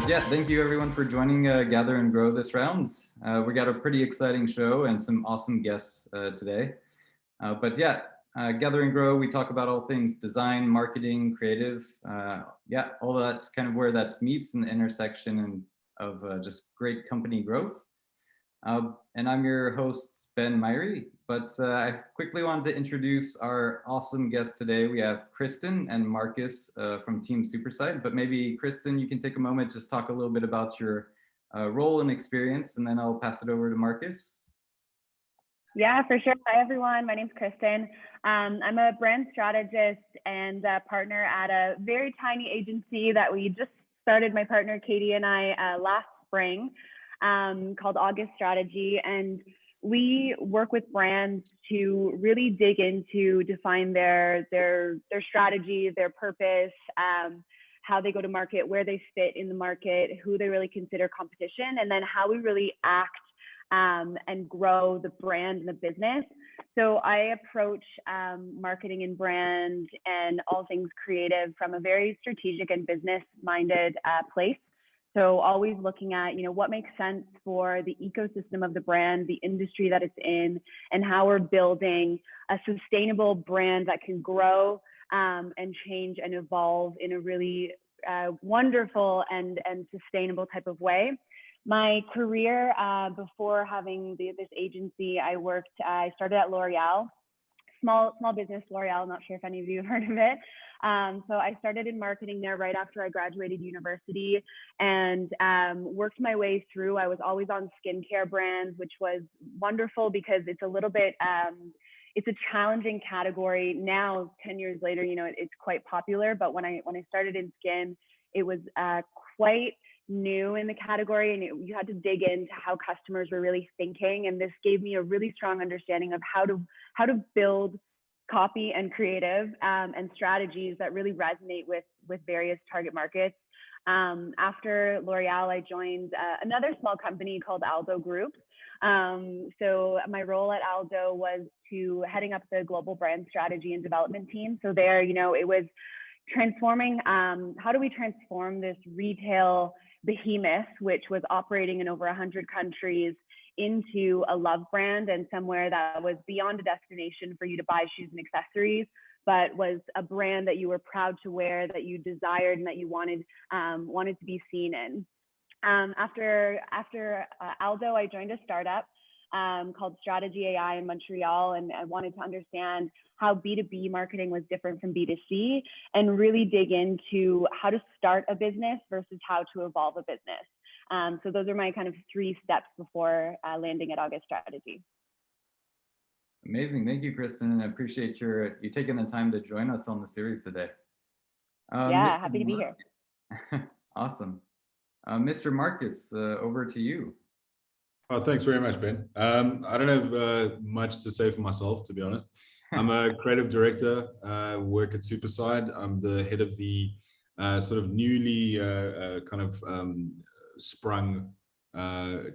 But yeah, thank you everyone for joining Gather and Grow this round. We got a pretty exciting show and some awesome guests today. But yeah, Gather and Grow, we talk about all things design, marketing, creative. Yeah, all that's kind of where that meets in the intersection and of just great company growth. And I'm your host, Ben Myrie, but I quickly wanted to introduce our awesome guests today. We have Kristen and Marcus from Team Superside, but maybe Kristen, you can take a moment, just talk a little bit about your role and experience, and then I'll pass it over to Marcus. Yeah, for sure. Hi, everyone. My name's Kristen. I'm a brand strategist and a partner at a very tiny agency that we just started, my partner Katie and I, last spring. Called August Strategy, and we work with brands to really dig into define their strategy, their purpose, how they go to market, where they fit in the market, who they really consider competition, and then how we really act and grow the brand and the business. So I approach marketing and brand and all things creative from a very strategic and business-minded place. So always looking at, what makes sense for the ecosystem of the brand, the industry that it's in, and how we're building a sustainable brand that can grow and change and evolve in a really wonderful and sustainable type of way. My career before having this agency, I started at L'Oreal, small business L'Oreal. I'm not sure if any of you have heard of it. So I started in marketing there right after I graduated university and worked my way through. I was always on skincare brands, which was wonderful because it's a little bit, it's a challenging category. Now, 10 years later, it's quite popular. But when I started in skin, it was quite new in the category, and you had to dig into how customers were really thinking. And this gave me a really strong understanding of how to build copy and creative and strategies that really resonate with various target markets. After L'Oreal, I joined another small company called Aldo Group. So my role at Aldo was to heading up the global brand strategy and development team. So there, it was transforming, how do we transform this retail behemoth, which was operating in over 100 countries, into a love brand and somewhere that was beyond a destination for you to buy shoes and accessories, but was a brand that you were proud to wear, that you desired, and that you wanted to be seen in. After Aldo, I joined a startup called Strategy AI in Montreal, and I wanted to understand how B2B marketing was different from B2C and really dig into how to start a business versus how to evolve a business. So those are my kind of 3 steps before landing at August Strategy. Amazing. Thank you, Kristen. And I appreciate you taking the time to join us on the series today. Yeah, happy to be here. Awesome. Mr. Marcus, over to you. Oh, thanks very much, Ben. I don't have much to say for myself, to be honest. I'm a creative director, work at Superside. I'm the head of the sort of newly sprung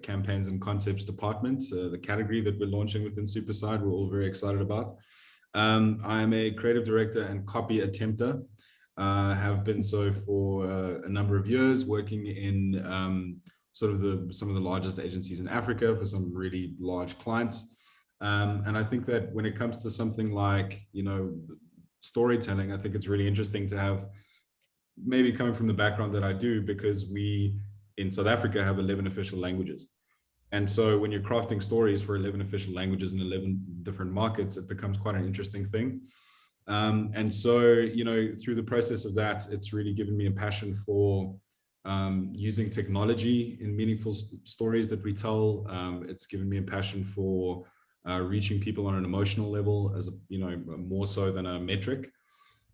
campaigns and concepts department, the category that we're launching within Superside, we're all very excited about. I'm a creative director and copy attempter, have been so for a number of years, working in some of the largest agencies in Africa for some really large clients. And I think that when it comes to something like, storytelling, I think it's really interesting to have, maybe coming from the background that I do, because we in South Africa have 11 official languages. And so when you're crafting stories for 11 official languages in 11 different markets, it becomes quite an interesting thing. And so, through the process of that, it's really given me a passion for using technology in meaningful stories that we tell. It's given me a passion for reaching people on an emotional level, as more so than a metric.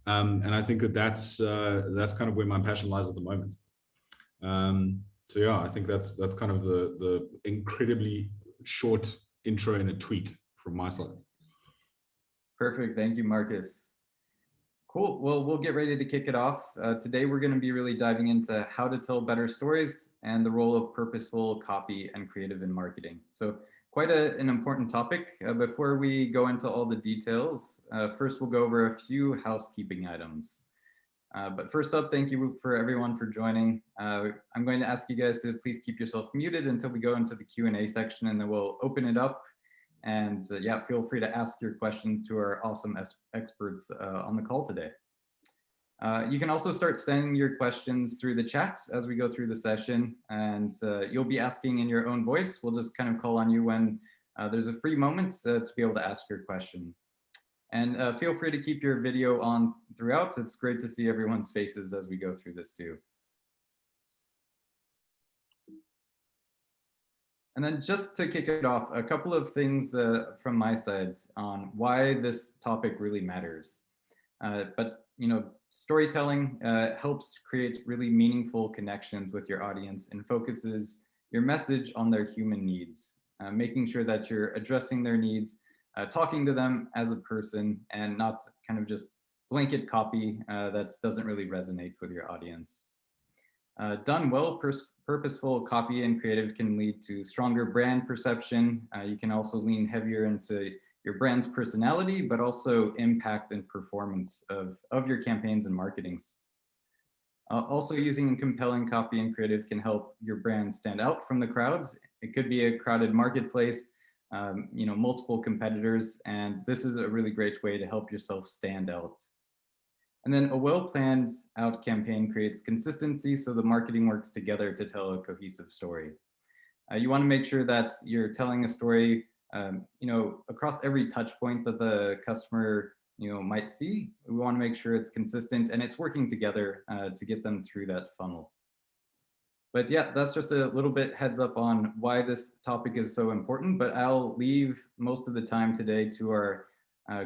And I think that's kind of where my passion lies at the moment. So yeah, I think that's kind of the incredibly short intro in a tweet from my side. Perfect. Thank you, Marcus. Cool. Well, we'll get ready to kick it off. Today, we're going to be really diving into how to tell better stories and the role of purposeful copy and creative in marketing. So quite an important topic. Before we go into all the details, first we'll go over a few housekeeping items. But first up, thank you for everyone for joining. I'm going to ask you guys to please keep yourself muted until we go into the Q&A section, and then we'll open it up. And yeah, feel free to ask your questions to our awesome experts on the call today. You can also start sending your questions through the chat as we go through the session, and you'll be asking in your own voice. We'll just kind of call on you when there's a free moment to be able to ask your question. And feel free to keep your video on throughout. It's great to see everyone's faces as we go through this too. And then just to kick it off, a couple of things from my side on why this topic really matters. But you know, storytelling helps create really meaningful connections with your audience and focuses your message on their human needs, making sure that you're addressing their needs, talking to them as a person, and not kind of just blanket copy that doesn't really resonate with your audience. Done well, purposeful copy and creative can lead to stronger brand perception. You can also lean heavier into your brand's personality, but also impact and performance of your campaigns and marketings. Also, using compelling copy and creative can help your brand stand out from the crowd. It could be a crowded marketplace, you know, multiple competitors, and this is a really great way to help yourself stand out. And then a well-planned out campaign creates consistency, so the marketing works together to tell a cohesive story. You want to make sure that you're telling a story, you know, across every touch point that the customer, you know, might see. We want to make sure it's consistent and it's working together to get them through that funnel. But yeah, that's just a little bit heads up on why this topic is so important, but I'll leave most of the time today to our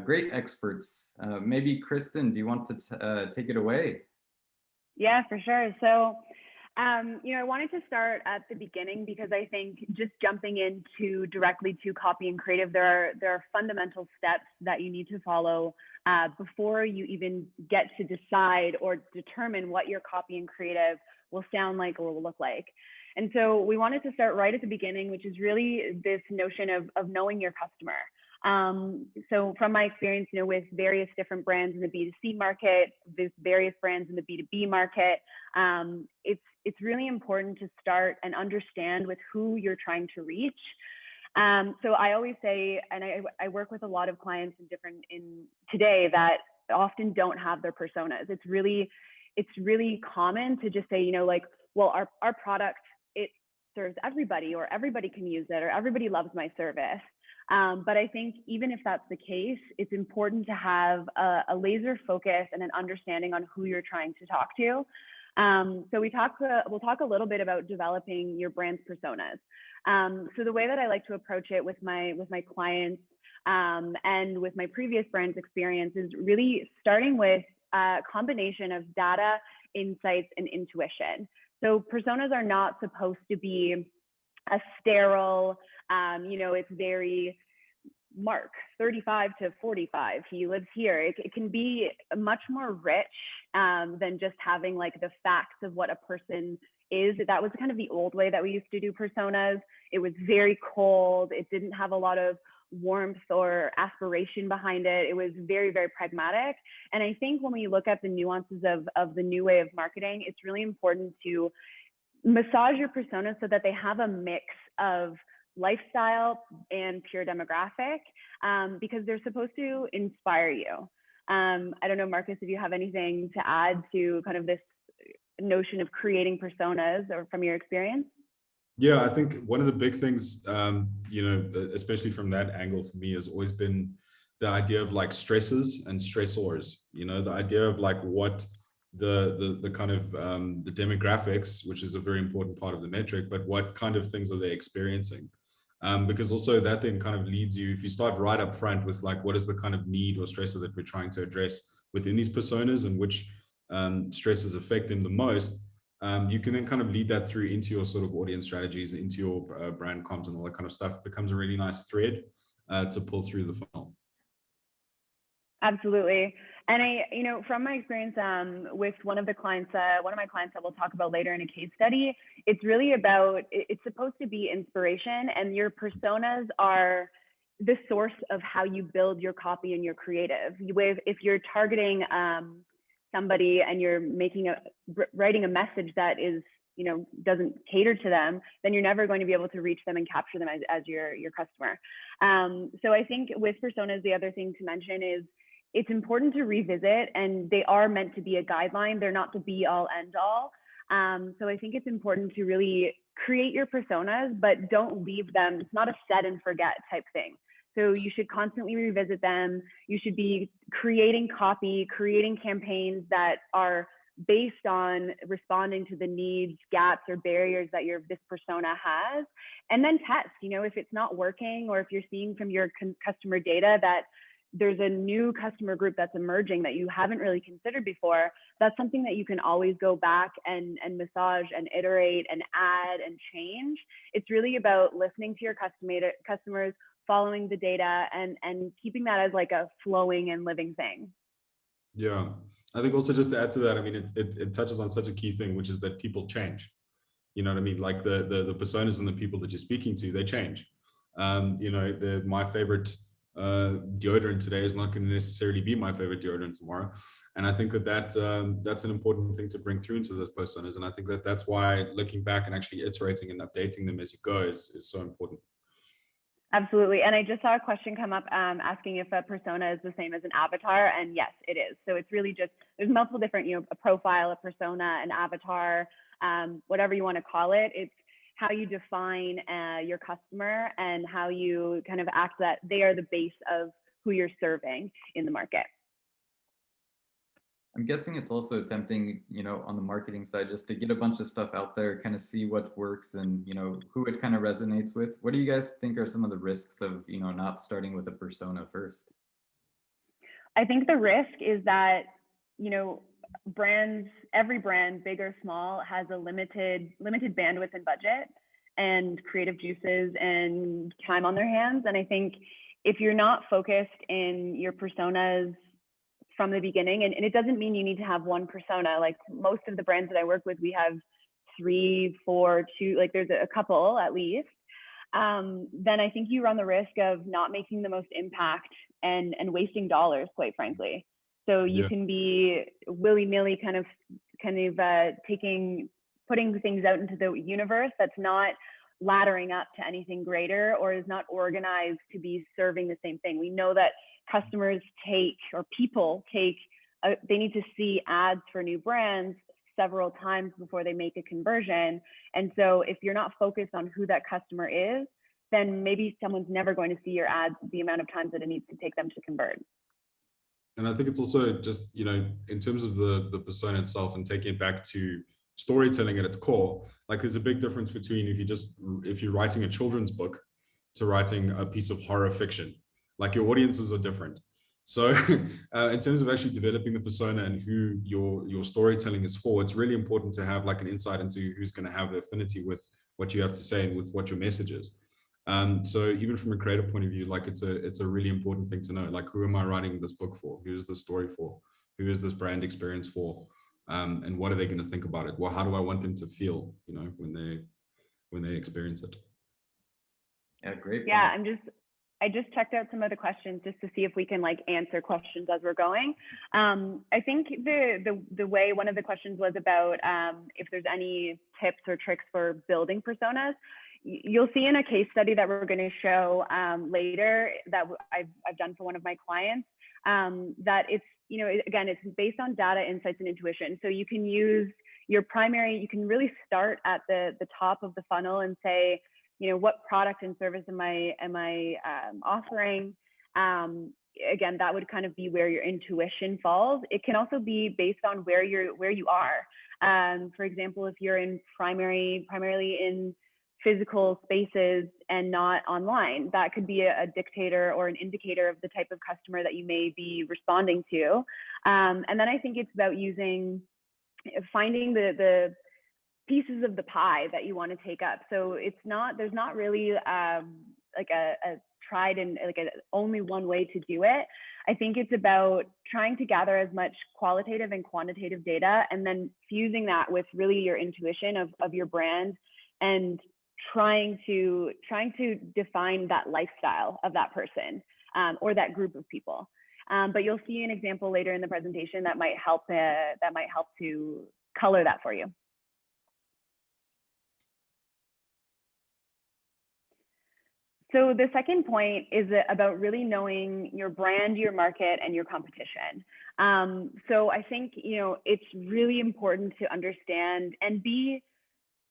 great experts. Maybe Kristen, do you want to take it away? Yeah, for sure. So, you know, I wanted to start at the beginning because I think just jumping into directly to copy and creative, there are fundamental steps that you need to follow before you even get to decide or determine what your copy and creative will sound like or will look like. And so we wanted to start right at the beginning, which is really this notion of knowing your customer. So from my experience, you know, with various different brands in the B2C market, with various brands in the B2B market, it's really important to start and understand with who you're trying to reach. So I always say, and I work with a lot of clients in today that often don't have their personas. It's really common to just say, you know, like, well, our product, it serves everybody, or everybody can use it, or everybody loves my service. But I think even if that's the case, it's important to have a laser focus and an understanding on who you're trying to talk to. So we'll talk a little bit about developing your brand's personas. So the way that I like to approach it with my clients and with my previous brand's experience is really starting with a combination of data, insights, and intuition. So personas are not supposed to be a sterile, you know, it's very Mark, 35 to 45, he lives here. It can be much more rich than just having like the facts of what a person is. That was kind of the old way that we used to do personas. It was very cold. It didn't have a lot of warmth or aspiration behind it. It was very, very pragmatic. And I think when we look at the nuances of the new way of marketing, it's really important to massage your personas so that they have a mix of lifestyle and pure demographic, because they're supposed to inspire you. I don't know, Marcus, if you have anything to add to kind of this notion of creating personas or from your experience? Yeah, I think one of the big things, you know, especially from that angle for me, has always been the idea of like stresses and stressors. You know, the idea of like what the kind of the demographics, which is a very important part of the metric, but what kind of things are they experiencing? Because also that then kind of leads you, if you start right up front with like what is the kind of need or stressor that we're trying to address within these personas and which stresses affect them the most. You can then kind of lead that through into your sort of audience strategies, into your brand comms and all that kind of stuff. It becomes a really nice thread to pull through the funnel. Absolutely. And you know, from my experience with one of my clients that we'll talk about later in a case study, it's really about, it's supposed to be inspiration, and your personas are the source of how you build your copy and your creative. If you're targeting somebody and you're writing a message that is, doesn't cater to them, then you're never going to be able to reach them and capture them as your customer. So I think with personas, the other thing to mention is it's important to revisit, and they are meant to be a guideline. They're not the be all end all. So I think it's important to really create your personas, but don't leave them. It's not a set and forget type thing. So you should constantly revisit them. You should be creating copy, creating campaigns that are based on responding to the needs, gaps, or barriers that this persona has, and then test. If it's not working, or if you're seeing from your customer data that there's a new customer group that's emerging that you haven't really considered before, that's something that you can always go back and massage and iterate and add and change. It's really about listening to your customers, following the data, and keeping that as like a flowing and living thing. Yeah, I think also just to add to that, I mean, it touches on such a key thing, which is that people change. You know what I mean? Like the personas and the people that you're speaking to, they change. My favorite deodorant today is not going to necessarily be my favorite deodorant tomorrow, and I think that's an important thing to bring through into those personas. And I think that's why looking back and actually iterating and updating them as you go is so important. Absolutely. And I just saw a question come up asking if a persona is the same as an avatar, and yes, it is. So it's really just, there's multiple different, a profile, a persona, an avatar, whatever you want to call it. It's how you define your customer and how you kind of act that they are the base of who you're serving in the market. I'm guessing it's also tempting, on the marketing side, just to get a bunch of stuff out there, kind of see what works and, who it kind of resonates with. What do you guys think are some of the risks of, not starting with a persona first? I think the risk is that, every brand, big or small, has a limited bandwidth and budget and creative juices and time on their hands. And I think if you're not focused in your personas from the beginning, and it doesn't mean you need to have one persona. Like most of the brands that I work with, we have 3, 4, 2, like there's a couple at least. Then I think you run the risk of not making the most impact and wasting dollars, quite frankly. So you can be willy-nilly kind of putting things out into the universe that's not laddering up to anything greater or is not organized to be serving the same thing. We know that customers people they need to see ads for new brands several times before they make a conversion. And so if you're not focused on who that customer is, then maybe someone's never going to see your ads the amount of times that it needs to take them to convert. And I think it's also just, in terms of the persona itself and taking it back to storytelling at its core, like there's a big difference between if you're writing a children's book to writing a piece of horror fiction. Like your audiences are different. So in terms of actually developing the persona and who your storytelling is for, it's really important to have like an insight into who's going to have affinity with what you have to say and with what your message is. So even from a creative point of view, like it's a really important thing to know, like who am I writing this book for? Who is the story for? Who is this brand experience for? And what are they going to think about it? Well, how do I want them to feel, when they experience it? Yeah, great. Yeah, I just checked out some of the questions just to see if we can like answer questions as we're going. I think the way one of the questions was about if there's any tips or tricks for building personas. You'll see in a case study that we're going to show later that I've done for one of my clients that it's, again, it's based on data, insights, and intuition. So you can use you can really start at the top of the funnel and say, what product and service am I offering? Again, that would kind of be where your intuition falls. It can also be based on where you are. For example, if you're primarily in physical spaces and not online, that could be a dictator or an indicator of the type of customer that you may be responding to. And then I think it's about finding the pieces of the pie that you want to take up. So there's not really like a tried and like only one way to do it. I think it's about trying to gather as much qualitative and quantitative data and then fusing that with really your intuition of your brand and trying to define that lifestyle of that person or that group of people. But you'll see an example later in the presentation that might help to color that for you. So the second point is about really knowing your brand, your market, and your competition. So I think, it's really important to understand and be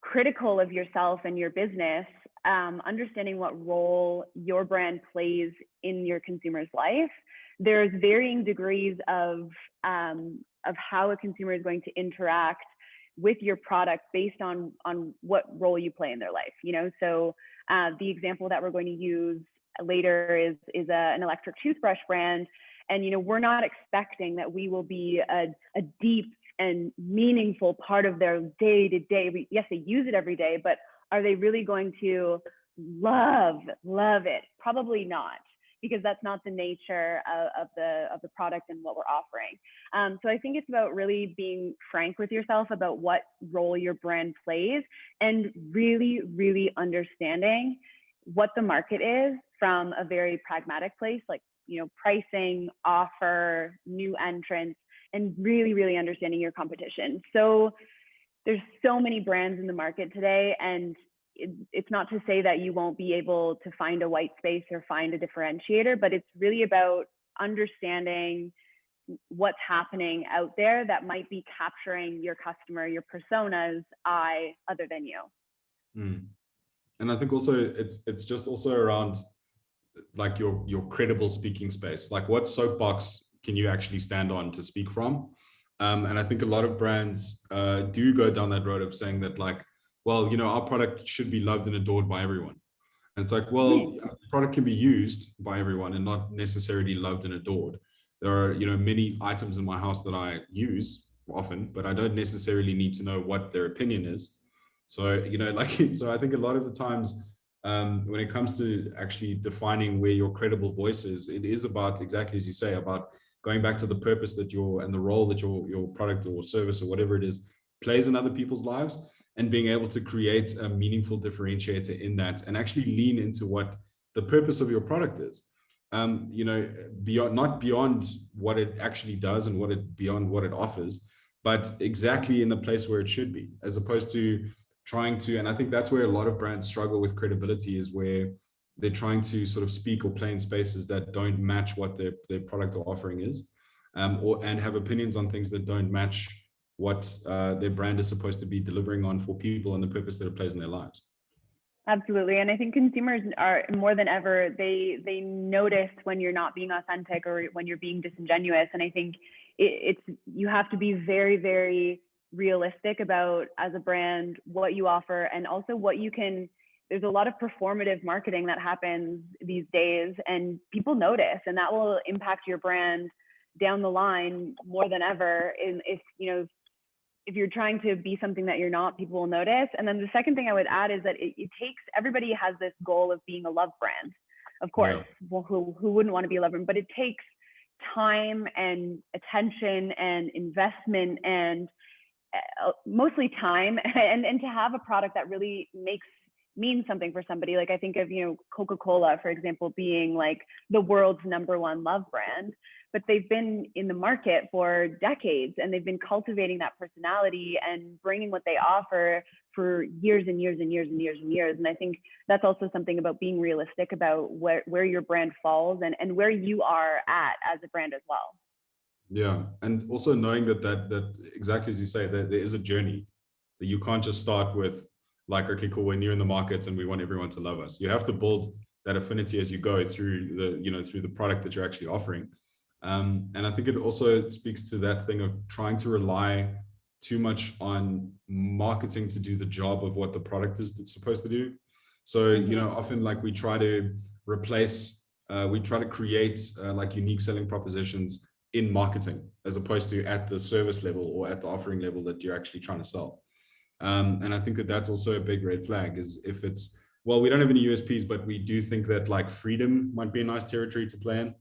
critical of yourself and your business, understanding what role your brand plays in your consumer's life. There's varying degrees of how a consumer is going to interact with your product based on what role you play in their life. So the example that we're going to use later is an electric toothbrush brand, and we're not expecting that we will be a deep and meaningful part of their day to day. Yes, they use it every day, but are they really going to love it? Probably not, because that's not the nature of the product and what we're offering. So I think it's about really being frank with yourself about what role your brand plays, and really, really understanding what the market is from a very pragmatic place, like pricing, offer, new entrants, and really, really understanding your competition. So there's so many brands in the market today, and it's not to say that you won't be able to find a white space or find a differentiator, but it's really about understanding what's happening out there that might be capturing your customer, your persona's eye other than you. And I think also it's just also around like your credible speaking space. Like, what soapbox can you actually stand on to speak from? And I think a lot of brands do go down that road of saying that, like, well, our product should be loved and adored by everyone. And it's like, well, the product can be used by everyone and not necessarily loved and adored. There are, many items in my house that I use often, but I don't necessarily need to know what their opinion is. So, so I think a lot of the times when it comes to actually defining where your credible voice is, it is about, exactly as you say, about going back to the purpose that and the role that your product or service or whatever it is plays in other people's lives, and being able to create a meaningful differentiator in that, and actually lean into what the purpose of your product is. Not beyond what it actually does and beyond what it offers, but exactly in the place where it should be, as opposed to trying to, and I think that's where a lot of brands struggle with credibility, is where they're trying to sort of speak or play in spaces that don't match what their product or offering is, and have opinions on things that don't match what their brand is supposed to be delivering on for people and the purpose that it plays in their lives. Absolutely. And I think consumers are, more than ever, they notice when you're not being authentic or when you're being disingenuous. And I think you have to be very, very realistic about, as a brand, what you offer, and also what you can. There's a lot of performative marketing that happens these days, and people notice, and that will impact your brand down the line more than ever. If you're trying to be something that you're not, people will notice. And then the second thing I would add is that it takes, everybody has this goal of being a love brand, of course. Yeah. Well, who wouldn't want to be a love brand? But it takes time and attention and investment, and mostly time, and to have a product that really means something for somebody. Like, I think of, Coca-Cola, for example, being like the world's #1 love brand, but they've been in the market for decades, and they've been cultivating that personality and bringing what they offer for years and years and years and years and years. And I think that's also something about being realistic about where your brand falls and where you are at as a brand as well. Yeah, and also knowing that exactly as you say, that there is a journey, that you can't just start with like, okay, cool, we're new in the market and we want everyone to love us. You have to build that affinity as you go through the product that you're actually offering. And I think it also speaks to that thing of trying to rely too much on marketing to do the job of what the product is supposed to do. So, often like we try to create like unique selling propositions in marketing, as opposed to at the service level or at the offering level that you're actually trying to sell. And I think that's also a big red flag, is if it's, well, we don't have any USPs, but we do think that like freedom might be a nice territory to play in.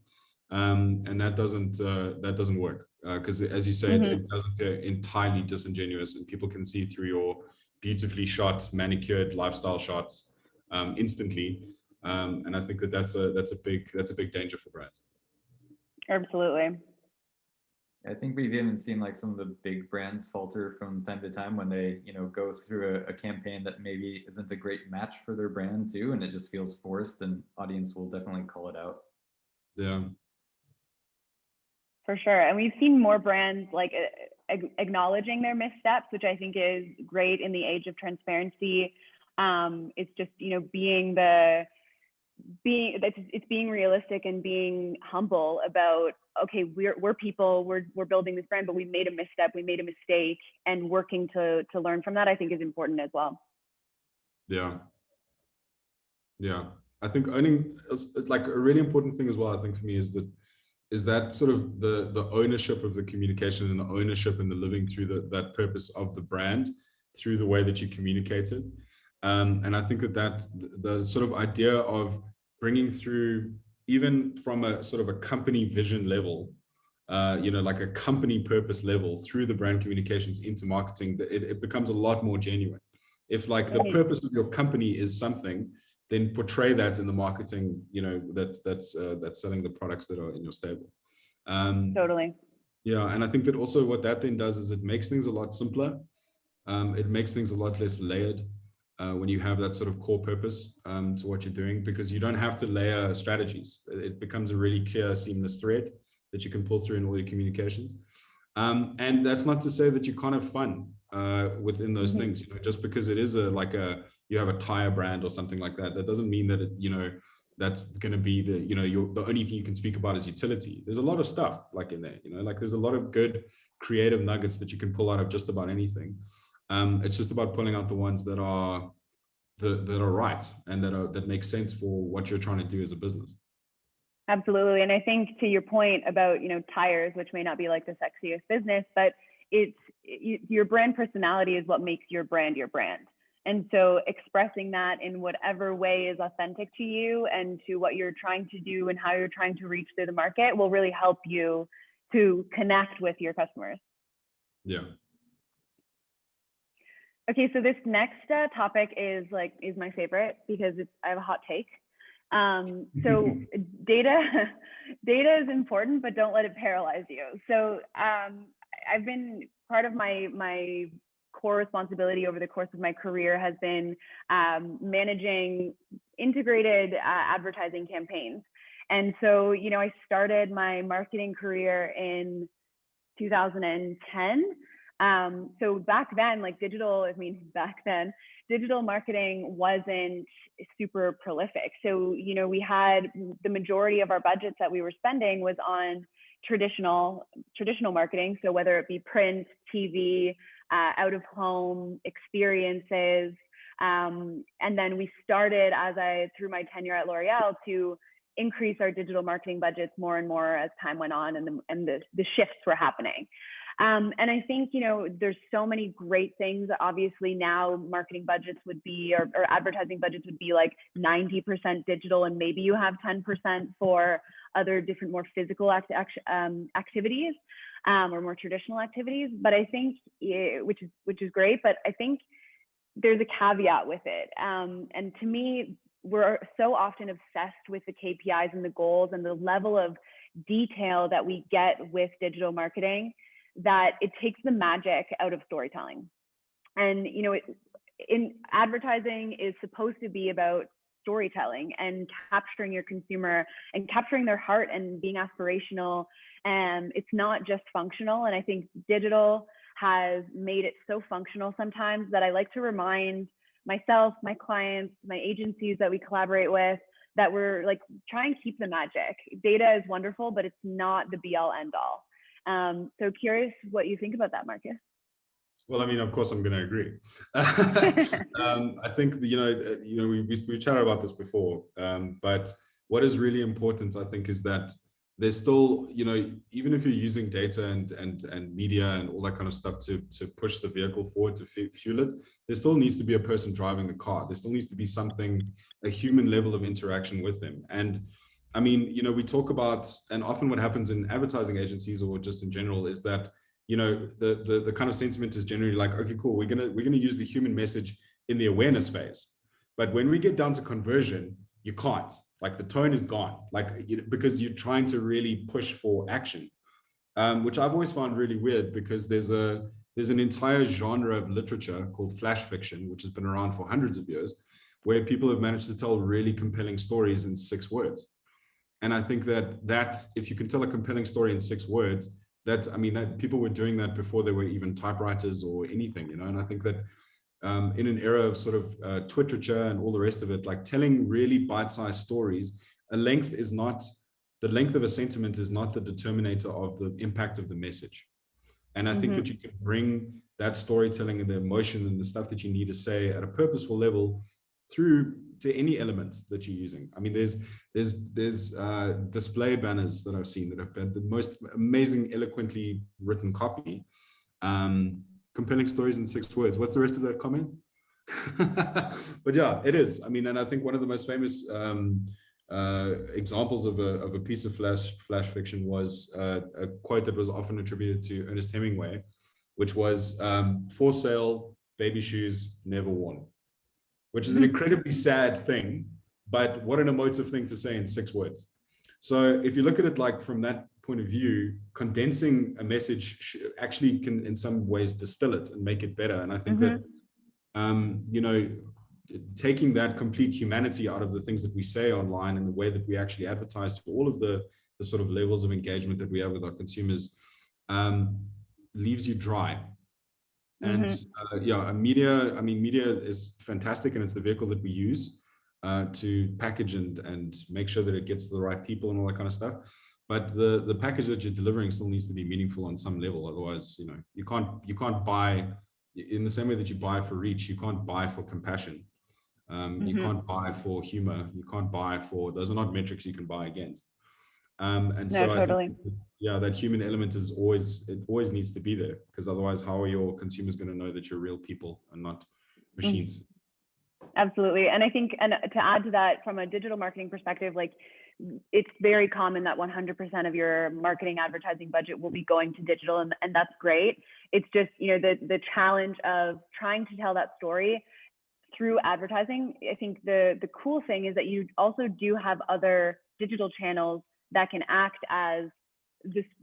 And that doesn't work, because as you say, it doesn't appear entirely disingenuous, and people can see through your beautifully shot, manicured lifestyle shots instantly. And I think that's a big danger for brands. Absolutely. I think we've even seen like some of the big brands falter from time to time when they, go through a campaign that maybe isn't a great match for their brand too, and it just feels forced, and audience will definitely call it out. Yeah. For sure. And we've seen more brands like acknowledging their missteps, which I think is great in the age of transparency. It's just, it's being realistic and being humble about, okay, we're people, we're building this brand, but we made a misstep, we made a mistake, and working to learn from that, I think, is important as well. Yeah. I think owning is like a really important thing as well. I think for me is that sort of the ownership of the communication and the ownership and the living through that purpose of the brand through the way that you communicate it. And I think that the sort of idea of bringing through, even from a sort of a company vision level, like a company purpose level through the brand communications into marketing, it becomes a lot more genuine. If like the purpose of your company is something, then portray that in the marketing, that's selling the products that are in your stable. Totally. Yeah, and I think that also what that then does is it makes things a lot simpler. It makes things a lot less layered when you have that sort of core purpose to what you're doing, because you don't have to layer strategies. It becomes a really clear, seamless thread that you can pull through in all your communications. And that's not to say that you can't have fun within those things. Just because it is you have a tire brand or something like that, that doesn't mean that that's going to be the only thing you can speak about is utility. There's a lot of stuff like in there, like there's a lot of good creative nuggets that you can pull out of just about anything. It's just about pulling out the ones that are right and that make sense for what you're trying to do as a business. Absolutely. And I think to your point about, tires, which may not be like the sexiest business, but your brand personality is what makes your brand your brand. And so expressing that in whatever way is authentic to you and to what you're trying to do and how you're trying to reach through the market will really help you to connect with your customers. Yeah. Okay, so this next topic is my favorite because I have a hot take. So data is important, but don't let it paralyze you. So I've been part of my core responsibility over the course of my career has been managing integrated advertising campaigns. And so, I started my marketing career in 2010. So back then, digital marketing wasn't super prolific. So, we had the majority of our budgets that we were spending was on traditional marketing. So whether it be print, TV, out of home experiences. And then we started through my tenure at L'Oreal to increase our digital marketing budgets more and more as time went on and the shifts were happening. And I think, there's so many great things. Obviously now marketing budgets would be, or advertising budgets would be like 90% digital, and maybe you have 10% for other different, more physical activities or more traditional activities. But I think, which is great, but I think there's a caveat with it. And to me, we're so often obsessed with the KPIs and the goals and the level of detail that we get with digital marketing that it takes the magic out of storytelling. And, in advertising is supposed to be about storytelling and capturing your consumer and capturing their heart and being aspirational. And it's not just functional. And I think digital has made it so functional sometimes that I like to remind myself, my clients, my agencies that we collaborate with, that we're try and keep the magic. Data is wonderful, but it's not the be all end all. So curious what you think about that, Marcus. Well, I mean, of course, I'm going to agree. I think we chatted about this before, but what is really important, I think, is that there's still, even if you're using data and media and all that kind of stuff to push the vehicle forward to fuel it, there still needs to be a person driving the car. There still needs to be a human level of interaction with them. And I mean, we talk about, and often what happens in advertising agencies or just in general is that, the kind of sentiment is generally like, okay, cool, we're gonna use the human message in the awareness phase. But when we get down to conversion, you can't. Like the tone is gone, like because you're trying to really push for action, which I've always found really weird, because there's an entire genre of literature called flash fiction, which has been around for hundreds of years, where people have managed to tell really compelling stories in 6 words. And I think that if you can tell a compelling story in 6 words, that people were doing that before there were even typewriters or anything, And I think that in an era of sort of Twiterature and all the rest of it, like telling really bite-sized stories, the length of a sentiment is not the determinator of the impact of the message. And I think that you can bring that storytelling and the emotion and the stuff that you need to say at a purposeful level through to any element that you're using. I mean, there's display banners that I've seen that have been the most amazing, eloquently written copy. Compelling stories in 6 words. What's the rest of that comment? But yeah, it is. I mean, and I think one of the most famous examples of a piece of flash fiction was a quote that was often attributed to Ernest Hemingway, which was "For sale, baby shoes never worn," which is an incredibly sad thing, but what an emotive thing to say in 6 words. So if you look at it like from that point of view, condensing a message actually can in some ways distill it and make it better. And I think that taking that complete humanity out of the things that we say online and the way that we actually advertise for all of the sort of levels of engagement that we have with our consumers leaves you dry. And media is fantastic, and it's the vehicle that we use to package and make sure that it gets to the right people and all that kind of stuff. But the package that you're delivering still needs to be meaningful on some level. Otherwise, you can't buy in the same way that you buy for reach. You can't buy for compassion. You can't buy for humor. You can't buy for, those are not metrics you can buy against. And so totally. I think, that human element always needs to be there, because otherwise, how are your consumers going to know that you're real people and not machines? Absolutely. And I think, and to add to that, from a digital marketing perspective, like it's very common that 100% of your marketing advertising budget will be going to digital, and that's great. It's just, the challenge of trying to tell that story through advertising. I think the cool thing is that you also do have other digital channels that can act as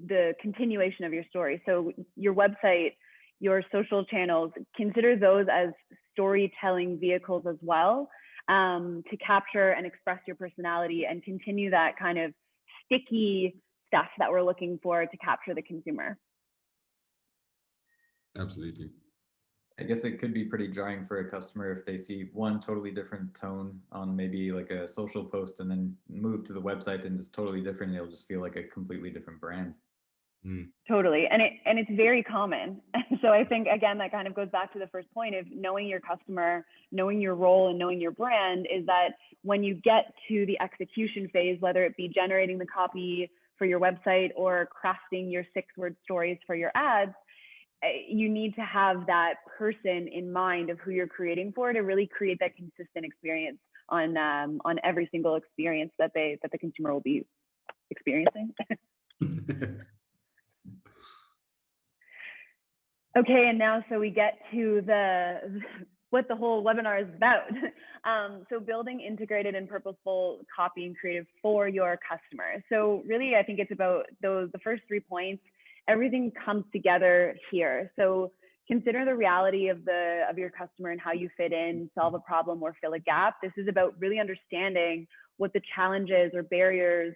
the continuation of your story. So your website, your social channels, consider those as storytelling vehicles as well, to capture and express your personality and continue that kind of sticky stuff that we're looking for to capture the consumer. Absolutely. I guess it could be pretty jarring for a customer if they see one totally different tone on maybe like a social post and then move to the website and it's totally different. It'll just feel like a completely different brand. Totally. And it's very common. So I think, again, that kind of goes back to the first point of knowing your customer, knowing your role, and knowing your brand, is that when you get to the execution phase, whether it be generating the copy for your website or crafting your 6-word stories for your ads, you need to have that person in mind of who you're creating for to really create that consistent experience on every single experience that the consumer will be experiencing. Okay, and now so we get to what the whole webinar is about. So building integrated and purposeful copy and creative for your customer. So really, I think it's about the first 3 points. Everything comes together here. So consider the reality of your customer and how you fit in, solve a problem, or fill a gap. This is about really understanding what the challenges or barriers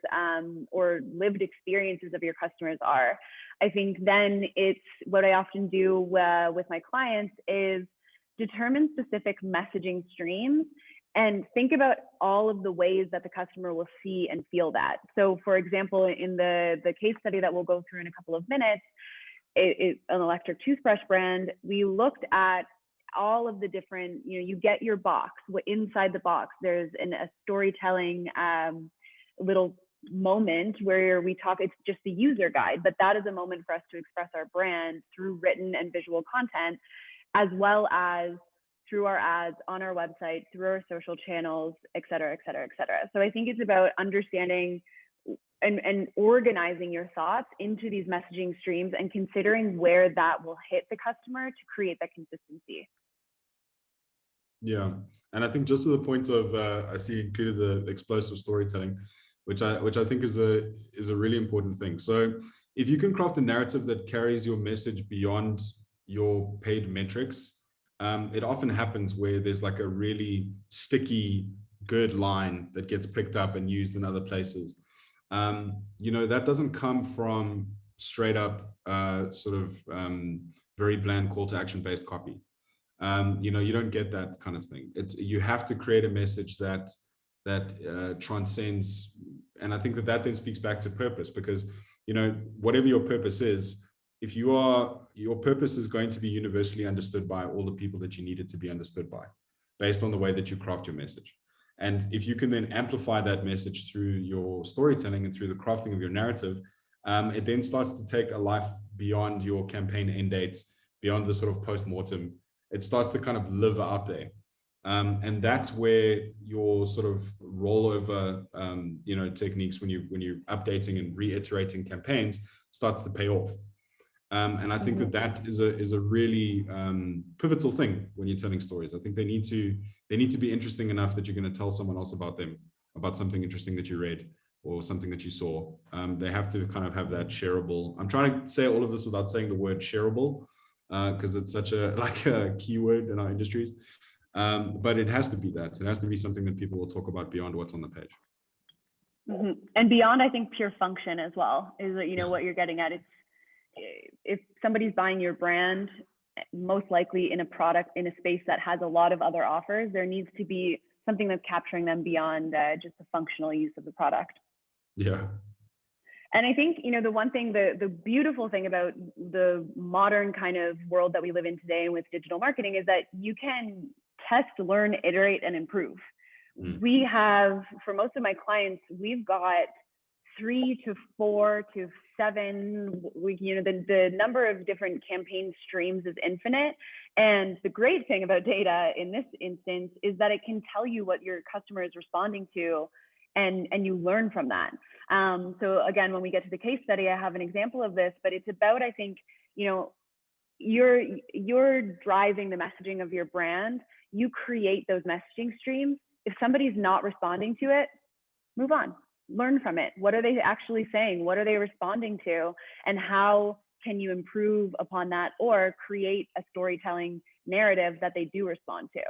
or lived experiences of your customers are. I think then it's what I often do with my clients is determine specific messaging streams and think about all of the ways that the customer will see and feel that. So for example, in the case study that we'll go through in a couple of minutes, it's an electric toothbrush brand. We looked at all of the different, you get your box. Inside the box, there's a storytelling little moment where we talk, it's just the user guide, but that is a moment for us to express our brand through written and visual content, as well as through our ads on our website, through our social channels, et cetera, et cetera, et cetera. So I think it's about understanding and organizing your thoughts into these messaging streams and considering where that will hit the customer to create that consistency. Yeah, and I think just to the point of I see you included the explosive storytelling, which I think is a really important thing. So if you can craft a narrative that carries your message beyond your paid metrics, it often happens where there's like a really sticky good line that gets picked up and used in other places. That doesn't come from straight up sort of very bland call to action based copy. You don't get that kind of thing. You have to create a message that transcends, and I think that then speaks back to purpose, because whatever your purpose is, if your purpose is going to be universally understood by all the people that you need it to be understood by, based on the way that you craft your message. And if you can then amplify that message through your storytelling and through the crafting of your narrative, it then starts to take a life beyond your campaign end dates, beyond the sort of post-mortem. It starts to kind of live out there. And that's where your sort of rollover, techniques when you're updating and reiterating campaigns starts to pay off. And I think that is a really pivotal thing when you're telling stories. I think they need to be interesting enough that you're going to tell someone else about them, about something interesting that you read or something that you saw. They have to kind of have that shareable. I'm trying to say all of this without saying the word shareable, because it's such a keyword in our industries. But it has to be that. It has to be something that people will talk about beyond what's on the page. And beyond, I think, pure function as well, is that, what you're getting at. It's, if somebody's buying your brand, most likely in a space that has a lot of other offers, there needs to be something that's capturing them beyond just the functional use of the product. Yeah. And I think, the one thing, the beautiful thing about the modern kind of world that we live in today with digital marketing is that you can test, learn, iterate, and improve. We have, for most of my clients, we've got 3 to 4 to 7, the number of different campaign streams is infinite. And the great thing about data in this instance is that it can tell you what your customer is responding to, and you learn from that. So again, when we get to the case study, I have an example of this, but it's about, I think, you're driving the messaging of your brand. You create those messaging streams. If somebody's not responding to it, move on. Learn from it. What are they actually saying? What are they responding to? And how can you improve upon that or create a storytelling narrative that they do respond to?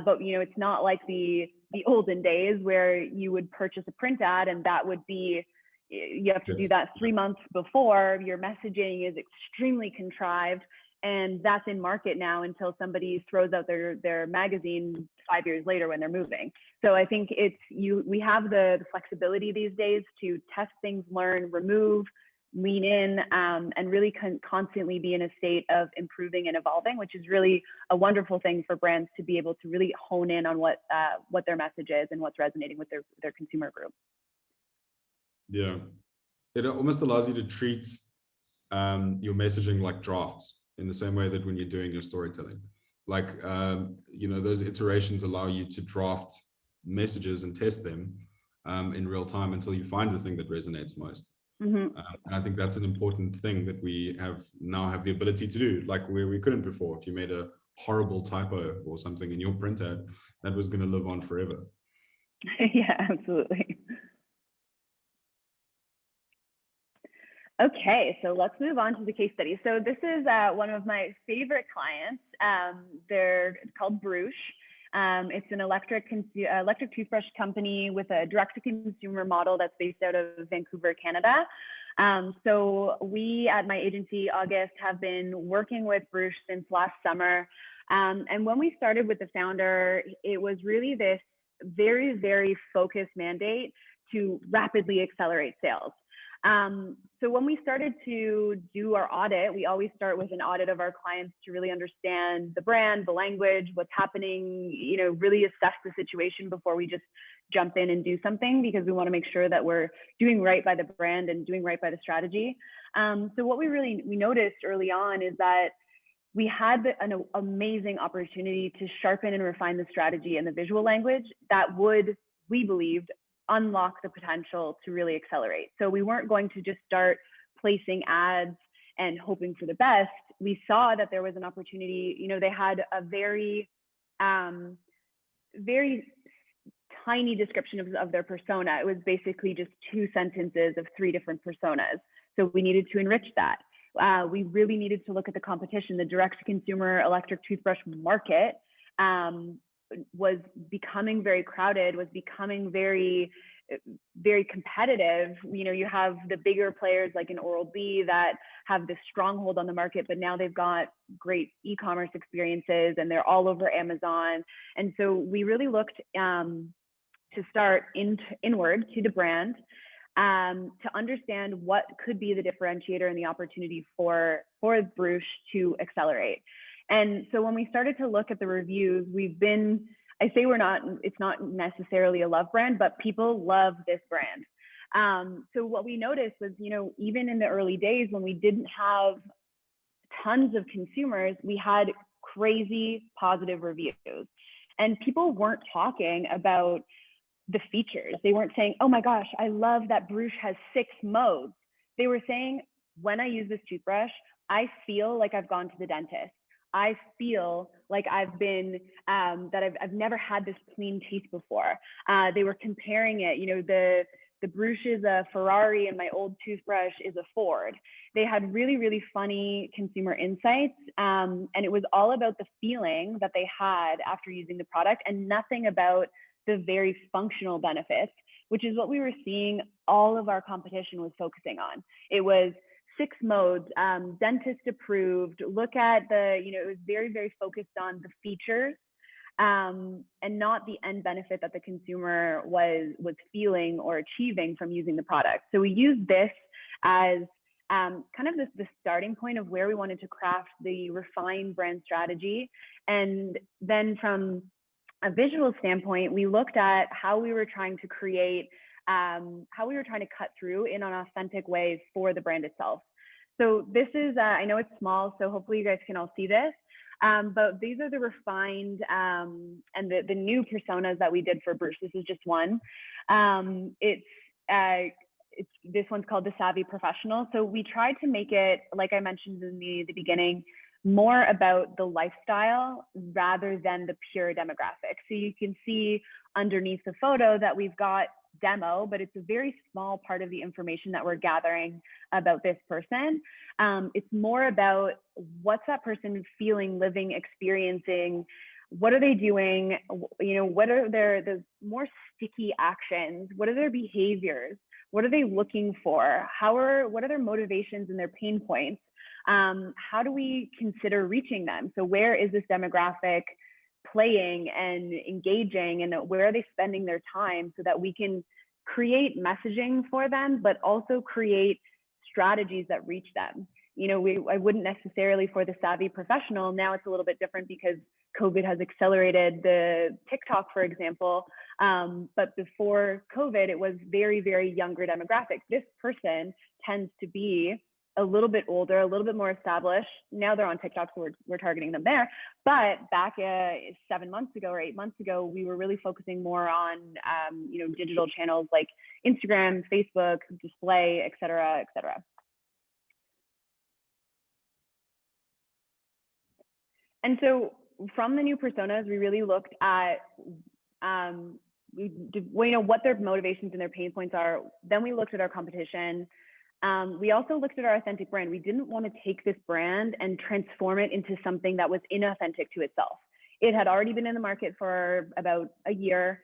But it's not like the olden days where you would purchase a print ad and that would be, you have to do that 3 months before. Your messaging is extremely contrived, and that's in market now until somebody throws out their magazine 5 years later when they're moving. So I think we have the flexibility these days to test things, learn, remove, lean in, and really constantly be in a state of improving and evolving, which is really a wonderful thing for brands to be able to really hone in on what their message is and what's resonating with their consumer group. Yeah, it almost allows you to treat your messaging like drafts, in the same way that when you're doing your storytelling, like those iterations allow you to draft messages and test them in real time until you find the thing that resonates most. And I think that's an important thing that we now have the ability to do, like where we couldn't before. If you made a horrible typo or something in your print ad, that was going to live on forever. Yeah, absolutely. Okay, so let's move on to the case study. So this is one of my favorite clients. They're called Bruche. It's an electric toothbrush company with a direct-to-consumer model that's based out of Vancouver, Canada. So we at my agency, August, have been working with Bruche since last summer. And when we started with the founder, it was really this very, very focused mandate to rapidly accelerate sales. So when we started to do our audit, we always start with an audit of our clients to really understand the brand, the language, what's happening, really assess the situation before we just jump in and do something, because we want to make sure that we're doing right by the brand and doing right by the strategy. So what we noticed early on is that we had an amazing opportunity to sharpen and refine the strategy and the visual language that would, we believed, unlock the potential to really accelerate. So we weren't going to just start placing ads and hoping for the best. We saw that there was an opportunity. They had a very very tiny description of their persona. It was basically just 2 sentences of 3 different personas. So we needed to enrich that. We really needed to look at the competition. The direct-to-consumer electric toothbrush market was becoming very crowded, was becoming very, very competitive. You know, you have the bigger players like an Oral-B that have this stronghold on the market, but now they've got great e-commerce experiences and they're all over Amazon. And so we really looked to start inward to the brand, to understand what could be the differentiator and the opportunity for Bruche to accelerate. And so when we started to look at the reviews, it's not necessarily a love brand, but people love this brand. So what we noticed was, you know, even in the early days when we didn't have tons of consumers, we had crazy positive reviews. And people weren't talking about the features. They weren't saying, oh my gosh, I love that Bruche has 6 modes. They were saying, when I use this toothbrush, I feel like I've gone to the dentist. I feel like I've been, that I've never had this clean teeth before. They were comparing it, you know, the Bruche is a Ferrari and my old toothbrush is a Ford. They had really, really funny consumer insights. And it was all about the feeling that they had after using the product and nothing about the very functional benefits, which is what we were seeing all of our competition was focusing on. It was 6 modes, dentist approved, look at it was very, very focused on the features and not the end benefit that the consumer was feeling or achieving from using the product. So we used this as kind of the starting point of where we wanted to craft the refined brand strategy. And then from a visual standpoint, we looked at how we were trying to create, how we were trying to cut through in an authentic way for the brand itself. So this is, I know it's small, so hopefully you guys can all see this, but these are the refined and the new personas that we did for Bruche. This is just one. This one's called the Savvy Professional. So we tried to make it, like I mentioned in the beginning, more about the lifestyle rather than the pure demographic. So you can see underneath the photo that we've got demo, but it's a very small part of the information that we're gathering about this person. It's more about what's that person feeling, living, experiencing, what are they doing, you know, what are the more sticky actions, what are their behaviors, what are they looking for, what are their motivations and their pain points. How do we consider reaching them? So where is this demographic playing and engaging, and where are they spending their time so that we can create messaging for them, but also create strategies that reach them? You know, I wouldn't necessarily for the Savvy Professional. Now it's a little bit different because COVID has accelerated the TikTok, for example. But before COVID, it was very, very younger demographic. This person tends to be a little bit older, a little bit more established. Now they're on TikTok, so we're targeting them there. But back 7 months ago or 8 months ago, we were really focusing more on digital channels like Instagram, Facebook, display, et cetera, et cetera. And so from the new personas, we really looked at what their motivations and their pain points are. Then we looked at our competition. We also looked at our authentic brand. We didn't want to take this brand and transform it into something that was inauthentic to itself. It had already been in the market for about a year.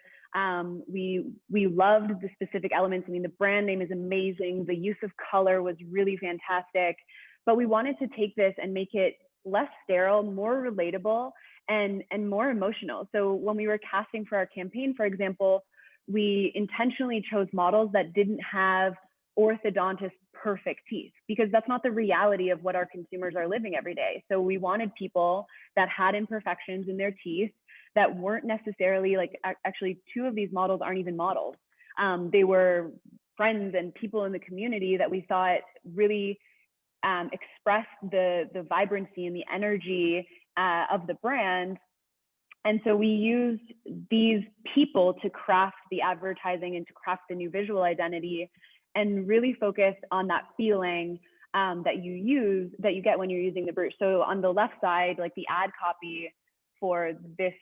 We loved the specific elements. I mean, the brand name is amazing. The use of color was really fantastic, but we wanted to take this and make it less sterile, more relatable, and more emotional. So when we were casting for our campaign, for example, we intentionally chose models that didn't have orthodontist perfect teeth, because that's not the reality of what our consumers are living every day. So we wanted people that had imperfections in their teeth that weren't necessarily like, actually 2 of these models aren't even models. They were friends and people in the community that we thought really expressed the vibrancy and the energy of the brand. And so we used these people to craft the advertising and to craft the new visual identity, and really focus on that feeling that you get when you're using the Bruche. So on the left side, like the ad copy for this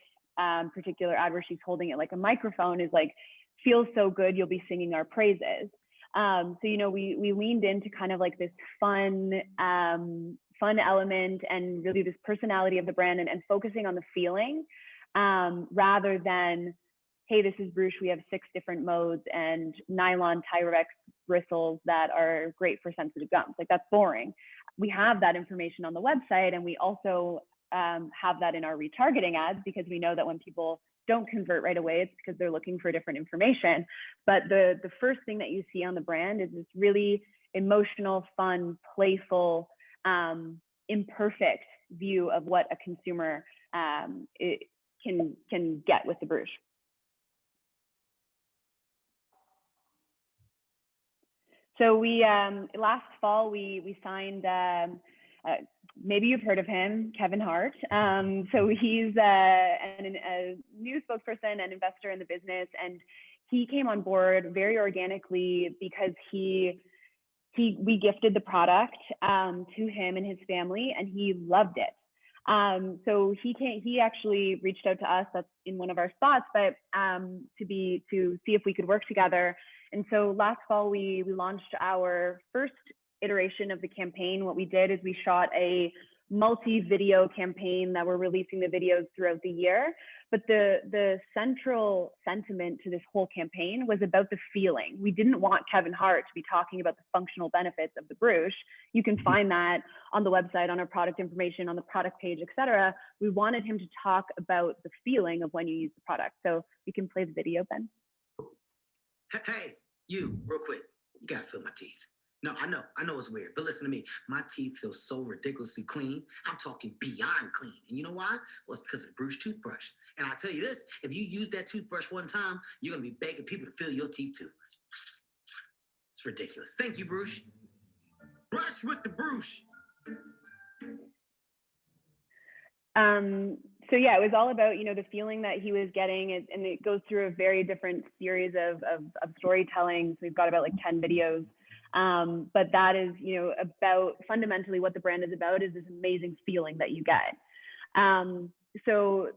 particular ad where she's holding it like a microphone is like, feels so good, you'll be singing our praises. So, you know, we leaned into kind of like this fun element and really this personality of the brand and focusing on the feeling rather than, hey, this is Bruce, we have 6 different modes and nylon Tyrex bristles that are great for sensitive gums. Like, that's boring. We have that information on the website, and we also have that in our retargeting ads, because we know that when people don't convert right away, it's because they're looking for different information. But the first thing that you see on the brand is this really emotional, fun, playful, imperfect view of what a consumer can get with the Bruce. So we last fall we signed. Maybe you've heard of him, Kevin Hart. So he's a new spokesperson and investor in the business, and he came on board very organically because we gifted the product to him and his family, and he loved it. So he actually reached out to us. That's in one of our spots, but to see if we could work together. And so last fall we launched our first iteration of the campaign. What we did is we shot a multi-video campaign that we're releasing the videos throughout the year. But the central sentiment to this whole campaign was about the feeling. We didn't want Kevin Hart to be talking about the functional benefits of the Bruce. You can find that on the website, on our product information, on the product page, etc. We wanted him to talk about the feeling of when you use the product. So we can play the video, Ben. Hey, you, real quick. You gotta feel my teeth. No, I know it's weird, but listen to me. My teeth feel so ridiculously clean. I'm talking beyond clean. And you know why? Well, it's because of the Bruce toothbrush. And I'll tell you this, if you use that toothbrush one time, you're gonna be begging people to fill your teeth too. It's ridiculous. Thank you, Bruce. Brush with the Bruce. So yeah, it was all about, you know, the feeling that he was getting, and it goes through a very different series of storytelling. So we've got about like 10 videos. But that is, you know, about fundamentally what the brand is about is this amazing feeling that you get. So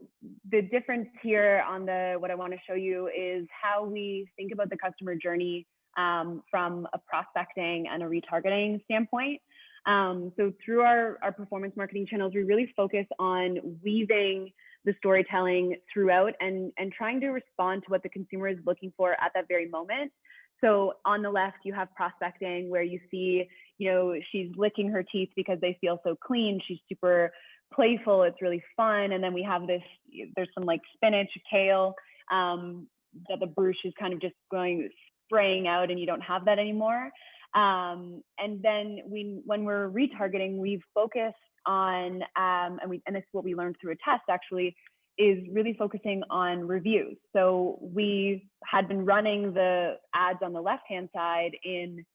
the difference here on what I want to show you is how we think about the customer journey from a prospecting and a retargeting standpoint. So through our performance marketing channels, we really focus on weaving the storytelling throughout and trying to respond to what the consumer is looking for at that very moment. So on the left, you have prospecting, where you see, you know, she's licking her teeth because they feel so clean. She's super playful. It's really fun. And then we have there's some like spinach, kale, that the Bruce is kind of just spraying out, and you don't have that anymore. And then when we're retargeting, we've focused on, and this is what we learned through a test actually, is really focusing on reviews. So we had been running the ads on the left-hand side in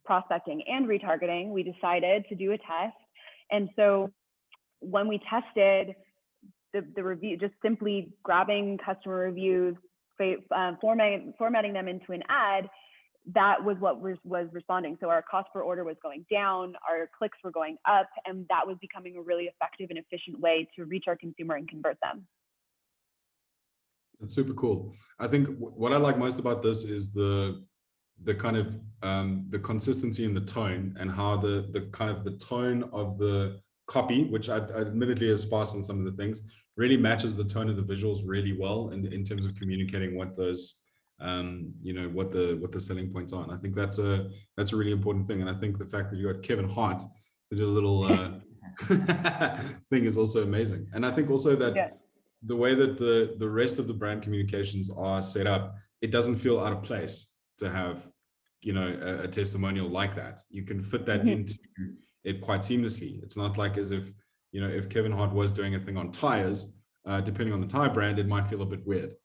prospecting and retargeting. We decided to do a test. And so when we tested the review, just simply grabbing customer reviews, formatting them into an ad, that was what was responding. So our cost per order was going down, our clicks were going up, and that was becoming a really effective and efficient way to reach our consumer and convert them. That's super cool. I think what I like most about this is the kind of the consistency in the tone, and how the kind of the tone of the copy, which I admittedly is sparse on some of the things, really matches the tone of the visuals really well in terms of communicating what those you know, what the selling points are. And I think that's a really important thing. And I think the fact that you got Kevin Hart to do a little thing is also amazing. And I think also that the way that the rest of the brand communications are set up, it doesn't feel out of place to have, you know, a testimonial like that. You can fit that into it quite seamlessly. It's not like as if, you know, if Kevin Hart was doing a thing on tires, depending on the tire brand, it might feel a bit weird.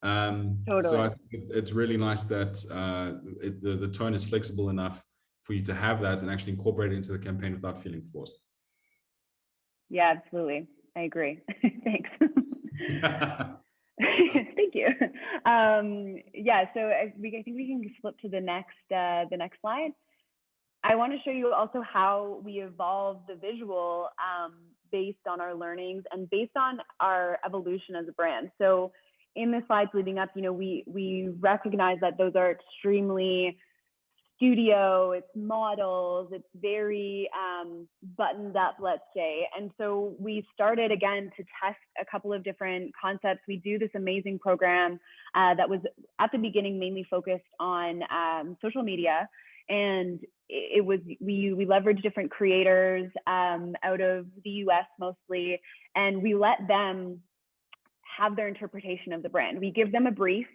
Totally. So I think it's really nice that the tone is flexible enough for you to have that and actually incorporate it into the campaign without feeling forced. Yeah, absolutely. I agree. Thanks. Thank you. Yeah, so I think we can flip to the next slide. I want to show you also how we evolved the visual based on our learnings and based on our evolution as a brand. So in the slides leading up, we recognize that those are extremely studio, it's models, it's very buttoned up, let's say. And so we started again to test a couple of different concepts. We do this amazing program that was at the beginning mainly focused on social media. And we leveraged different creators out of the US mostly, and we let them have their interpretation of the brand. We give them a brief,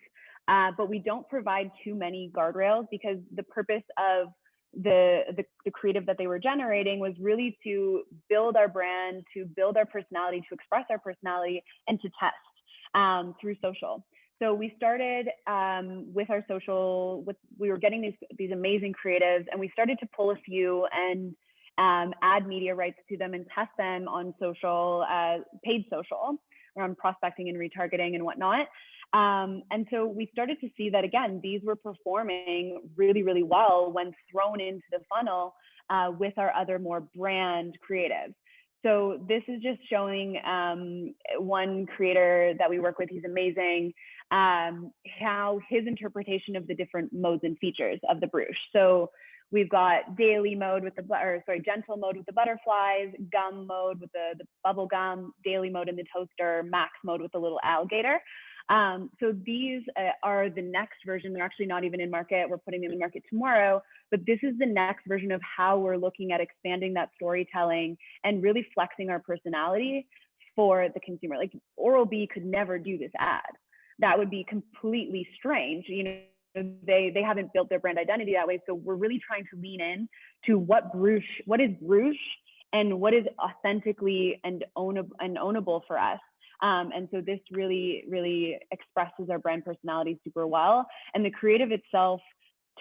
but we don't provide too many guardrails, because the purpose of the creative that they were generating was really to build our brand, to build our personality, to express our personality, and to test through social. So we started with our social, we were getting these amazing creatives, and we started to pull a few and add media rights to them and test them on social, paid social, around prospecting and retargeting and whatnot. And so we started to see that, again, these were performing really, really well when thrown into the funnel with our other more brand creatives. So this is just showing one creator that we work with, he's amazing, how his interpretation of the different modes and features of the brush. So we've got daily mode with gentle mode with the butterflies, gum mode with the bubble gum, daily mode in the toaster, max mode with the little alligator. So these are the next version. They're actually not even in market. We're putting them in market tomorrow, but this is the next version of how we're looking at expanding that storytelling and really flexing our personality for the consumer. Like Oral-B could never do this ad. That would be completely strange. They haven't built their brand identity that way. So we're really trying to lean in to what is Bruges and what is authentically and ownable for us. And so this really, really expresses our brand personality super well. And the creative itself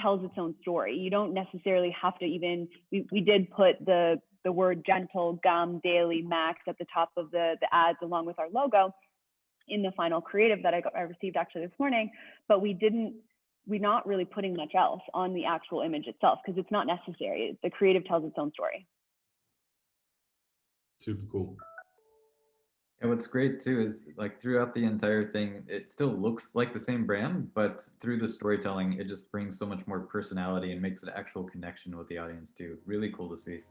tells its own story. You don't necessarily have to even, we did put the word gentle, gum, daily, max at the top of the ads along with our logo in the final creative that I received actually this morning, but we're not really putting much else on the actual image itself because it's not necessary. The creative tells its own story. Super cool. And what's great too is like throughout the entire thing, it still looks like the same brand, but through the storytelling, it just brings so much more personality and makes an actual connection with the audience too. Really cool to see.